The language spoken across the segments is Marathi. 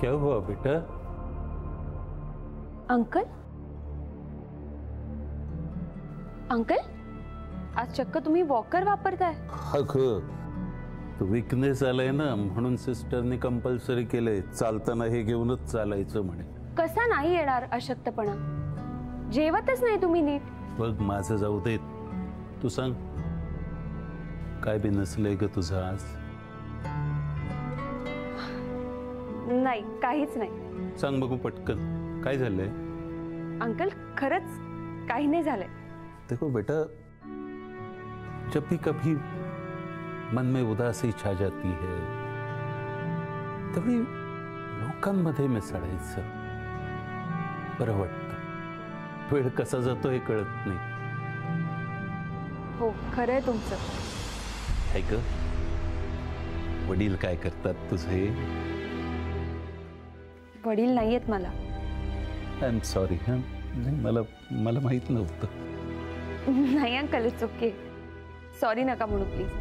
क्या हुआ बेटा? अंकल अंकल आज चक्क तुम्ही वॉकर वापरताय? अगं वीकनेस आलाय ना, म्हणून सिस्टरने कंपल्सरी केलंय चालताना हे घेऊनच चालायचं म्हणे. कसा नाही येणार अशक्तपणा? जेवतच नाही तुम्ही नीट. बघ माझं जाऊ देत, तू सांग काय बी नसलंय ग तुझं आज? नाही काहीच नाही. सांग बघू पटकन काय झालंय? अंकल खरंच काही नाही झालंय. देखो बेटा, जब भी कभी मन में उदासी छा जाती है तभी लोकांमध्ये मिसळायचं बरं वाटतं. वेळ कसा जातो हे कळत नाही. हो खरंय तुमचं. ऐक, वडील काय करतात तुझे? वडील नाहीयेत मला. I am sorry. हा मला मला माहित नव्हतं. नाही अंकल, इट्स ओके. सॉरी नका म्हणू प्लीज.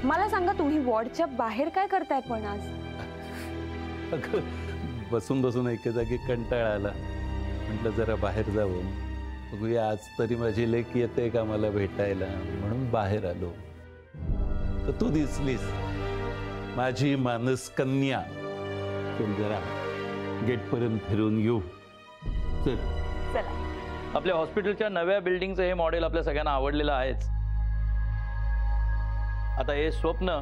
मला सांगा तुम्ही वॉर्डच्या बाहेर काय करताय पण आज? अगं बसून बसून एके जागी कंटाळा आला, म्हटलं जरा बाहेर जावं. बघूया आज तरी माझी लेक येते का मला भेटायला, म्हणून बाहेर आलो. तर तू दिसलीस, माझी मानस कन्या. चल जरा गेटपर्यंत फिरून येऊ. चल चला. आपल्या हॉस्पिटलच्या नव्या बिल्डिंगचं हे मॉडेल आपल्या सगळ्यांना आवडलेलं आहेच. आता हे स्वप्न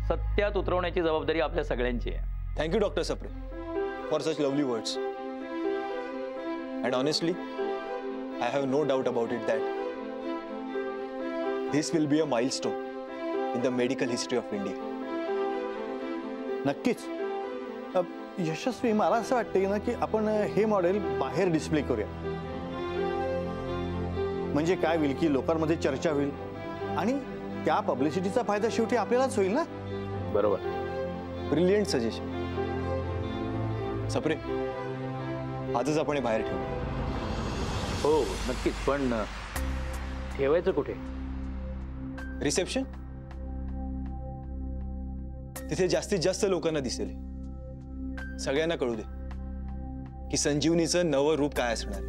सत्यात उतरवण्याची जबाबदारी आपल्या सगळ्यांची आहे. Thank you doctor Sapre for such lovely words. And honestly I have no doubt about it that this will be a milestone in the medical history of India. नक्कीच. यशस्वी, मला असं वाटतं ना की आपण हे मॉडेल बाहेर डिस्प्ले करूया. म्हणजे काय होईल की लोकांमध्ये चर्चा होईल आणि त्या पब्लिसिटीचा फायदा शेवटी आपल्यालाच होईल ना. बरोबर. Brilliant suggestion. सप्रे, आजच आपण हे बाहेर ठेवू. हो नक्कीच, पण ठेवायचं कुठे? रिसेप्शन. तिथे जास्तीत जास्त लोकांना दिसेल. सगळ्यांना कळू दे की संजीवनीचं नवं रूप काय असणार.